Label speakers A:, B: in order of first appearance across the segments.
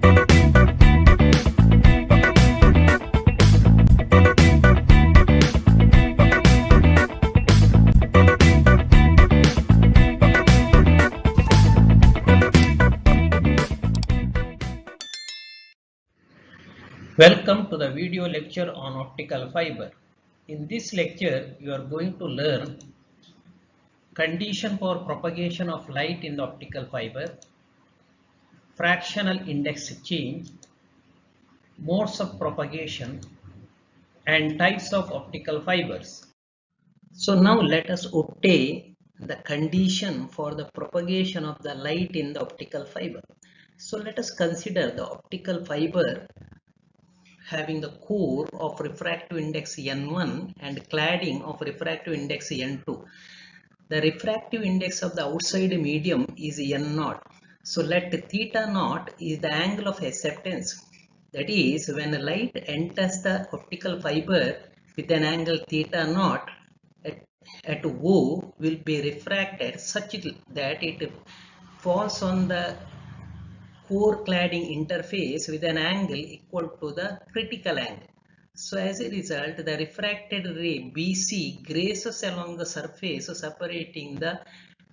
A: Welcome to the video lecture on optical fiber. In this lecture, you are going to learn condition for propagation of light in the optical fiber, fractional index change, modes of propagation, and types of optical fibers. So now let us obtain the condition for the propagation of the light in the optical fiber. So let us consider the optical fiber having the core of refractive index n1 and cladding of refractive index n2. The refractive index of the outside medium is n0. So let theta naught is the angle of acceptance. That is, when light enters the optical fiber with an angle theta naught at O will be refracted such that it falls on the core cladding interface with an angle equal to the critical angle. So as a result, the refracted ray BC grazes along the surface separating the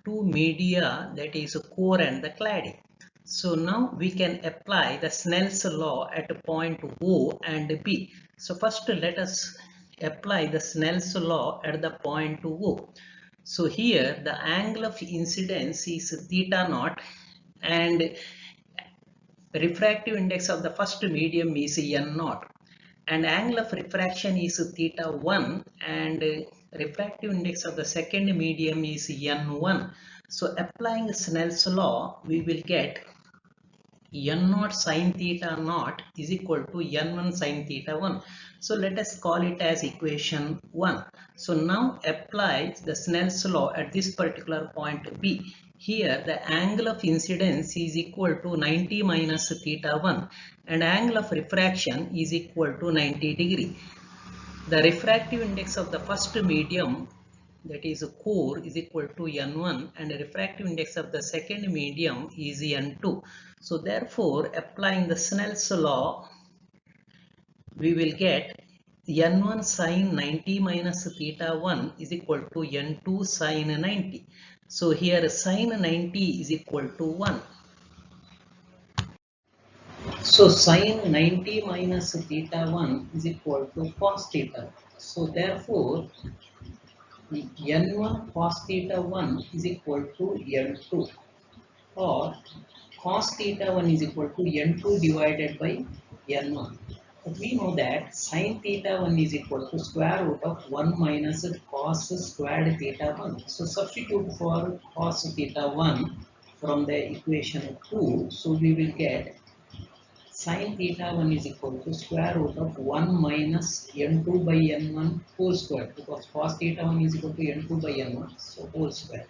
A: two media, that is core and the cladding. So now we can apply the Snell's law at point O and B. So first let us apply the Snell's law at the point O. So here the angle of incidence is theta naught and refractive index of the first medium is n0 and angle of refraction is theta 1 and refractive index of the second medium is n1. So applying Snell's law, we will get n0 sin theta naught is equal to n1 sin theta 1. So let us call it as equation 1. So now apply the Snell's law at this particular point B. Here the angle of incidence is equal to 90 minus theta 1 and angle of refraction is equal to 90 degree. The refractive index of the first medium, that is core, is equal to n1 and the refractive index of the second medium is n2. So therefore applying the Snell's law, we will get n1 sin 90 minus theta 1 is equal to n2 sin 90. So here sin 90 is equal to 1. So sin 90 minus theta 1 is equal to cos theta. So therefore n1 cos theta 1 is equal to n2, or cos theta 1 is equal to n2 divided by n1. But we know that sin theta 1 is equal to square root of 1 minus cos squared theta 1. So substitute for cos theta 1 from the equation 2. So we will get sin theta 1 is equal to square root of 1 minus n2 by n1 whole square, because cos theta 1 is equal to n2 by n1, so whole square.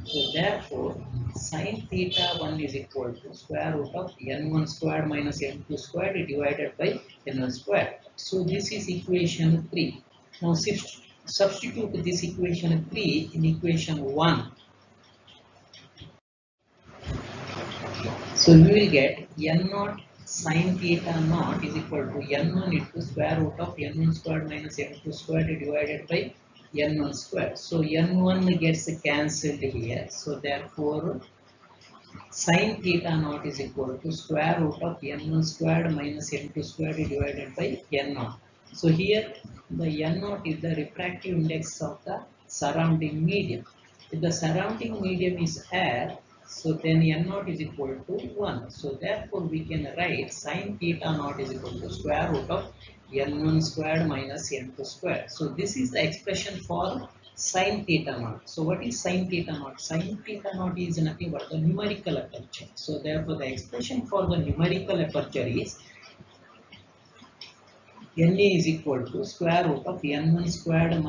A: So therefore sin theta 1 is equal to square root of n1 squared minus n2 squared divided by n1 squared. So this is equation 3. Now substitute this equation 3 in equation 1. So we will get n0 sin theta naught is equal to n1 into square root of n1 squared minus n2 squared divided by n1 squared. So n1 gets cancelled here. So therefore sin theta naught is equal to square root of n1 squared minus n2 squared divided by n0. So here the n0 is the refractive index of the surrounding medium. If the surrounding medium is air, so then n0 is equal to 1. So therefore we can write sin theta naught is equal to square root of n1 squared minus n2 squared. So this is the expression for sin theta naught. So what is sin theta naught? Sin theta naught is nothing but the numerical aperture. So therefore the expression for the numerical aperture is Na is equal to square root of n1 squared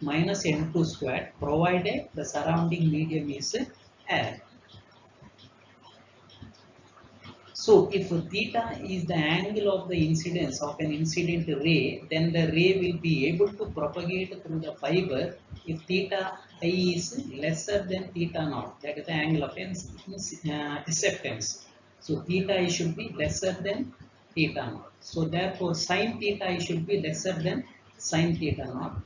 A: minus n2 squared, provided the surrounding medium is air. So if theta is the angle of the incidence of an incident ray, then the ray will be able to propagate through the fiber if theta I is lesser than theta naught, that is the angle of acceptance. So theta I should be lesser than theta naught. So therefore sin theta I should be lesser than sin theta naught.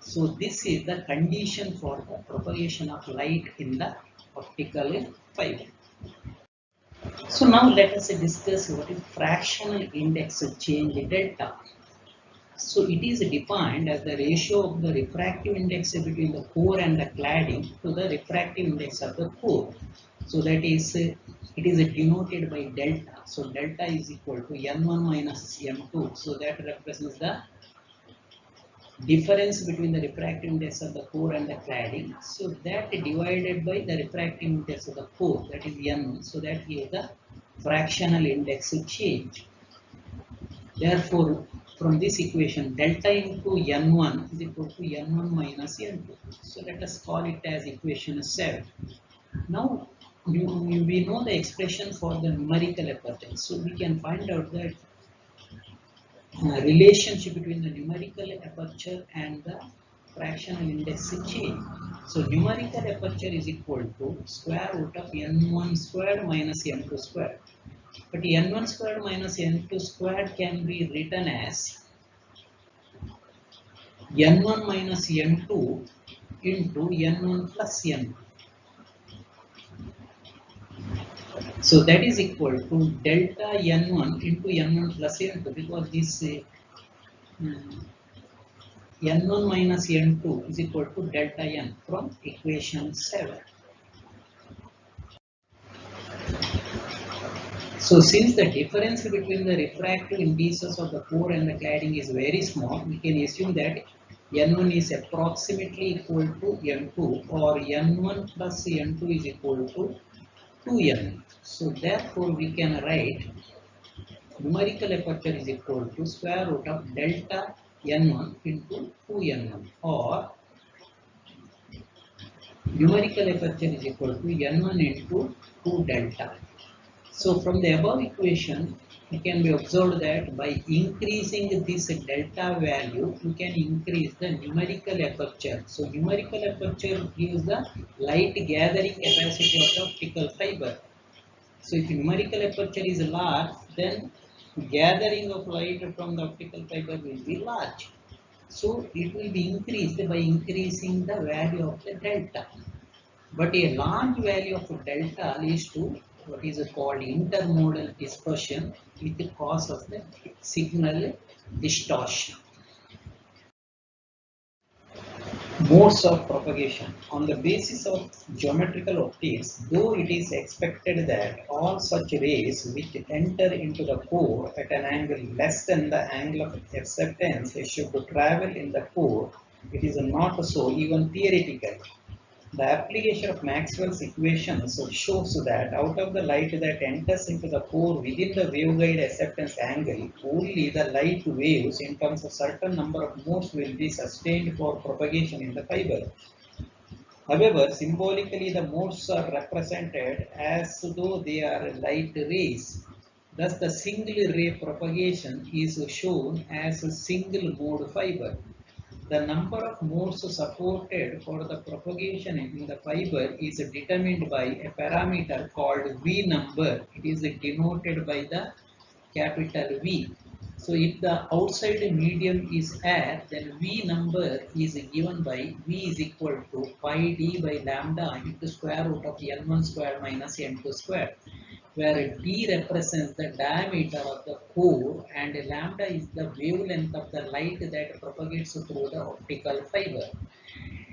A: So this is the condition for the propagation of light in the optical fiber. So now let us discuss what is fractional index of change delta. So it is defined as the ratio of the refractive index between the core and the cladding to the refractive index of the core. So that is, it is denoted by delta. So delta is equal to n1 minus n2. So that represents the difference between the refractive index of the core and the cladding. So that divided by the refractive index of the core, that is n. So that gives the fractional index change. Therefore, from this equation, delta into n1 is equal to n1 minus n2. So let us call it as equation 7. Now, we know the expression for the numerical aperture. So we can find out that relationship between the numerical aperture and the fractional index change. So numerical aperture is equal to square root of n1 squared minus n2 squared. But n1 squared minus n2 squared can be written as n1 minus n2 into n1 plus n2. So that is equal to delta n1 into n1 plus n2, because this n1 minus n2 is equal to delta n from equation 7. So since the difference between the refractive indices of the core and the cladding is very small, we can assume that n1 is approximately equal to n2, or n1 plus n2 is equal to 2n. So therefore we can write numerical aperture is equal to square root of delta n1 into 2n1, or numerical aperture is equal to n1 into 2 delta. So from the above equation, it can be observed that by increasing this delta value, you can increase the numerical aperture. So numerical aperture gives the light gathering capacity of the optical fiber. So if numerical aperture is large, then gathering of light from the optical fiber will be large. So it will be increased by increasing the value of the delta. But a large value of delta leads to what is called intermodal dispersion, with the cause of the signal distortion. Modes of propagation. On the basis of geometrical optics, though it is expected that all such rays which enter into the core at an angle less than the angle of acceptance should travel in the core, it is not so even theoretically. The application of Maxwell's equations shows that out of the light that enters into the core within the waveguide acceptance angle, only the light waves in terms of certain number of modes will be sustained for propagation in the fiber. However, symbolically the modes are represented as though they are light rays. Thus, the single ray propagation is shown as a single mode fiber. The number of modes supported for the propagation in the fiber is determined by a parameter called V number. It is denoted by the capital V. So if the outside medium is air, then V number is given by V is equal to pi d by lambda into square root of n1 square minus n2 square, where d represents the diameter of the core and lambda is the wavelength of the light that propagates through the optical fiber.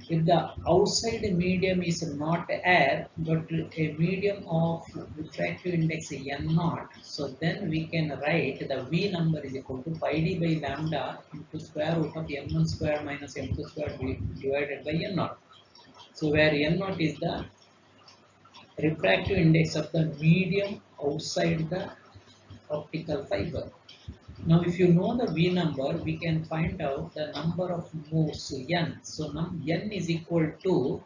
A: If the outside medium is not air but a medium of refractive index n0, so then we can write the V number is equal to pi d by lambda into square root of n1 square minus n2 square divided by n0. So where n0 is the refractive index of the medium outside the optical fiber. Now if you know the V number, we can find out the number of modes n. So n is equal to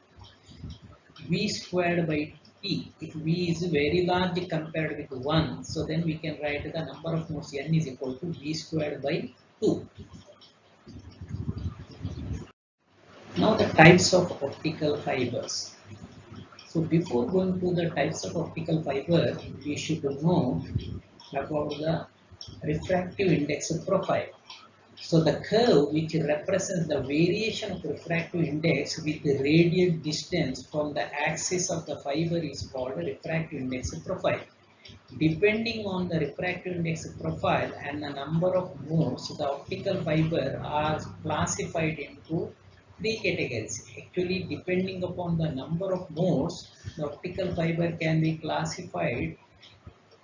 A: V squared by T. If V is very large compared with 1, so then we can write the number of modes n is equal to V squared by 2. Now the types of optical fibers. So before going to the types of optical fiber, we should know about the refractive index profile. So the curve which represents the variation of refractive index with the radial distance from the axis of the fiber is called refractive index profile. Depending on the refractive index profile and the number of modes, the optical fiber are classified into three categories. Actually, depending upon the number of modes, the optical fiber can be classified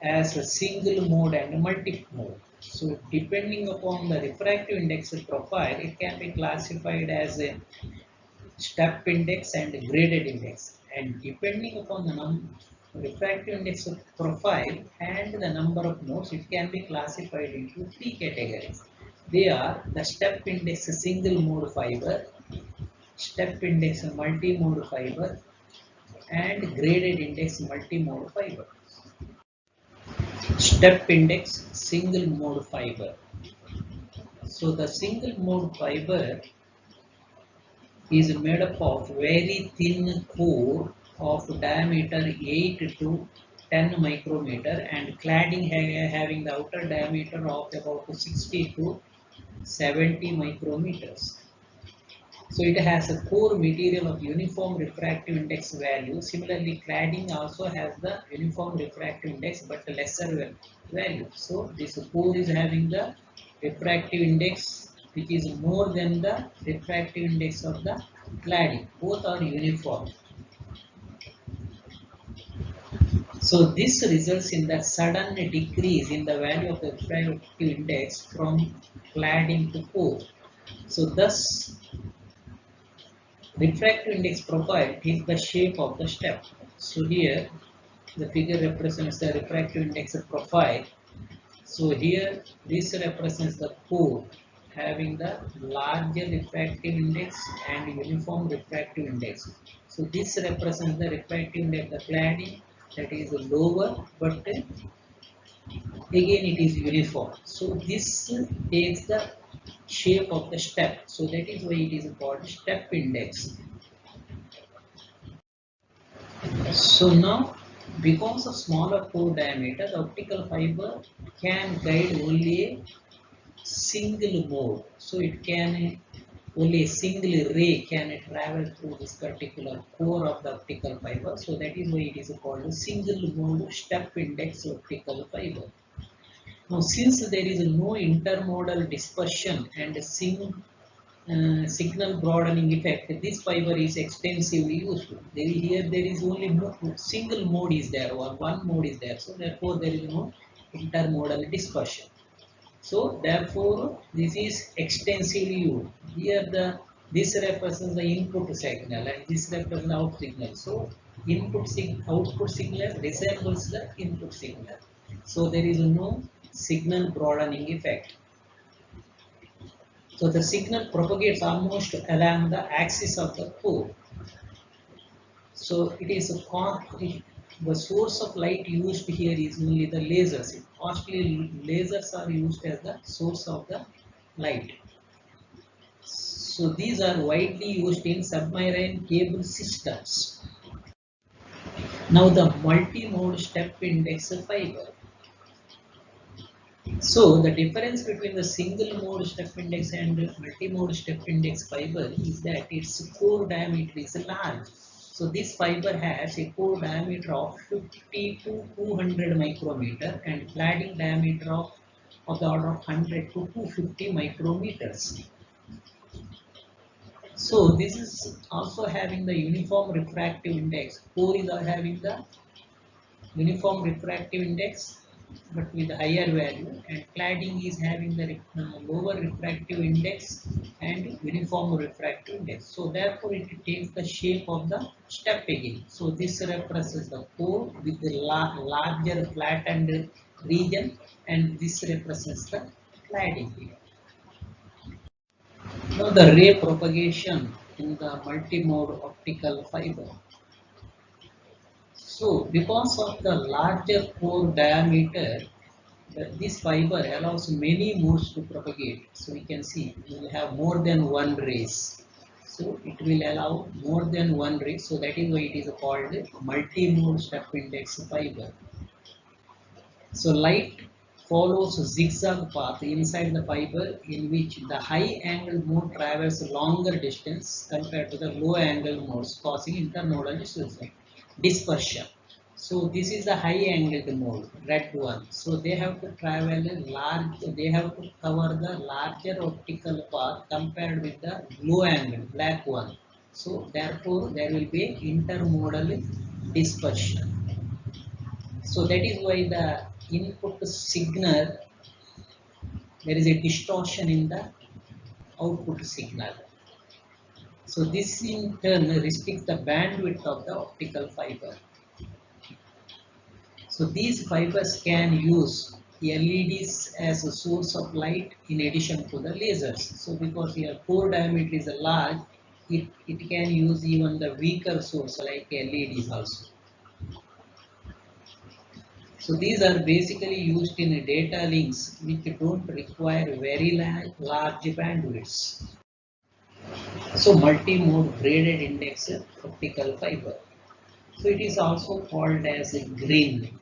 A: as a single mode and a multi mode. So depending upon the refractive index profile, it can be classified as a step index and graded index. And depending upon the refractive index profile and the number of modes, it can be classified into three categories. They are the step index single mode fiber, step index multi-mode fiber, and graded index multi-mode fiber. Step index single mode fiber. So the single mode fiber is made up of very thin core of diameter 8 to 10 micrometer and cladding having the outer diameter of about 60 to 70 micrometers. So it has a core material of uniform refractive index value. Similarly, cladding also has the uniform refractive index but lesser value. So this core is having the refractive index which is more than the refractive index of the cladding. Both are uniform. So this results in the sudden decrease in the value of the refractive index from cladding to core. So thus refractive index profile is the shape of the step. So here the figure represents the refractive index profile. So here this represents the core having the larger refractive index and uniform refractive index. So this represents the refractive index of the cladding that is lower, but again it is uniform. So this takes the shape of the step. So that is why it is called step index. So now, because of smaller core diameter, the optical fiber can guide only a single mode. So it can only a single ray can travel through this particular core of the optical fiber. So that is why it is called a single mode step index optical fiber. Now, since there is no intermodal dispersion and signal broadening effect, this fiber is extensively used. Here there is only single mode is there or one mode is there. So therefore there is no intermodal dispersion. So therefore this is extensively used. Here this represents the input signal and this represents the output signal. So output signal resembles the input signal. So there is no signal broadening effect. So the signal propagates almost along the axis of the core. So it is the source of light used here is only the lasers. Mostly lasers are used as the source of the light. So these are widely used in submarine cable systems. Now the multi-mode step index fiber. So the difference between the single mode step index and multi-mode step index fiber is that its core diameter is large. So this fiber has a core diameter of 50 to 200 micrometer and cladding diameter of the order of 100 to 250 micrometers. So this is also having the uniform refractive index. Core is having the uniform refractive index but with higher value, and cladding is having the lower refractive index and uniform refractive index. So therefore it takes the shape of the step again. So this represents the core with the larger flattened region and this represents the cladding here. Now the ray propagation in the multimode optical fiber. So because of the larger core diameter, this fiber allows many modes to propagate. So we can see we will have more than one rays. So it will allow more than one ray. So that is why it is called multi-mode step index fiber. So light follows a zigzag path inside the fiber in which the high angle mode travels longer distance compared to the low angle modes, causing internodal dispersion. So this is the high angled mode, red one. So they have to travel a large, they have to cover the larger optical path compared with the low angle, black one. So therefore there will be intermodal dispersion. So that is why the input signal, there is a distortion in the output signal. So this in turn restricts the bandwidth of the optical fiber. So these fibers can use LEDs as a source of light in addition to the lasers. So because your core diameter is large, it can use even the weaker source like LEDs also. So these are basically used in data links which don't require very large bandwidths. So multi-mode graded index optical fiber. So it is also called as a GRIN.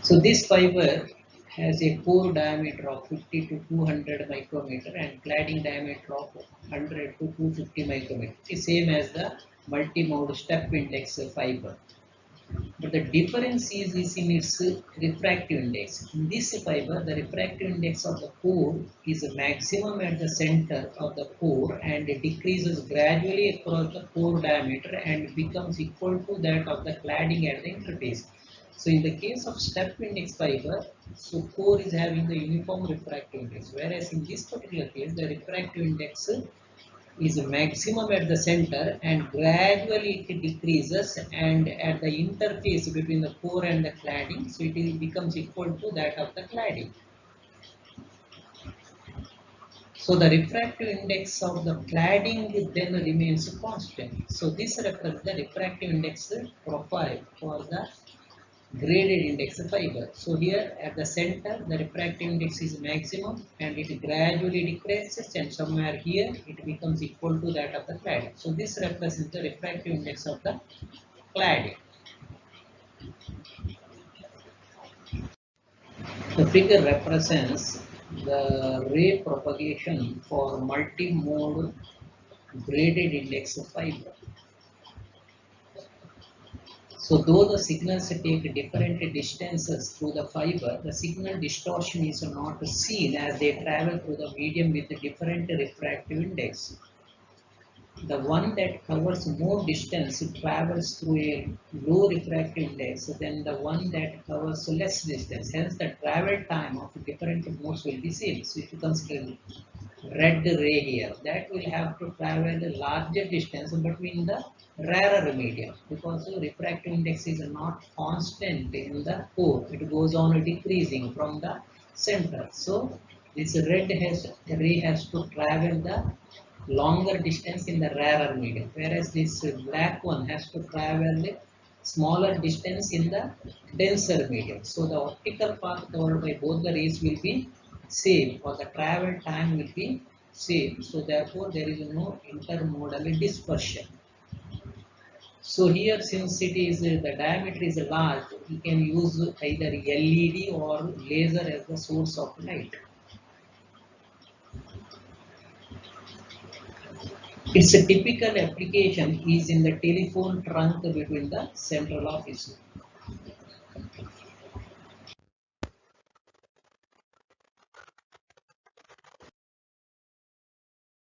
A: So this fiber has a core diameter of 50 to 200 micrometer and cladding diameter of 100 to 250 micrometer. It is same as the multi-mode step index fiber. But the difference is in its refractive index. In this fiber, the refractive index of the core is maximum at the center of the core and decreases gradually across the core diameter and becomes equal to that of the cladding at the interface. So in the case of step index fiber, so core is having the uniform refractive index, whereas in this particular case, the refractive index is maximum at the center and gradually it decreases, and at the interface between the core and the cladding, so it becomes equal to that of the cladding. So the refractive index of the cladding then remains constant. So this represents the refractive index profile for the graded index fiber. So here at the center the refractive index is maximum and it gradually decreases, and somewhere here it becomes equal to that of the cladding. So this represents the refractive index of the cladding. The figure represents the ray propagation for multi-mode graded index fiber. So though the signals take different distances through the fiber, the signal distortion is not seen as they travel through the medium with a different refractive index. The one that covers more distance travels through a low refractive index than the one that covers less distance. Hence the travel time of different modes will be same. So if you consider red ray here, that will have to travel a larger distance between the rarer medium, because the refractive index is not constant in the core. It goes on decreasing from the center. So this ray has to travel the longer distance in the rarer medium, whereas this black one has to travel a smaller distance in the denser medium. So the optical path covered by both the rays will be same, or the travel time will be same. So therefore there is no intermodal dispersion. So here, since it is the diameter is large, you can use either LED or laser as the source of light. Its a typical application is in the telephone trunk between the central office.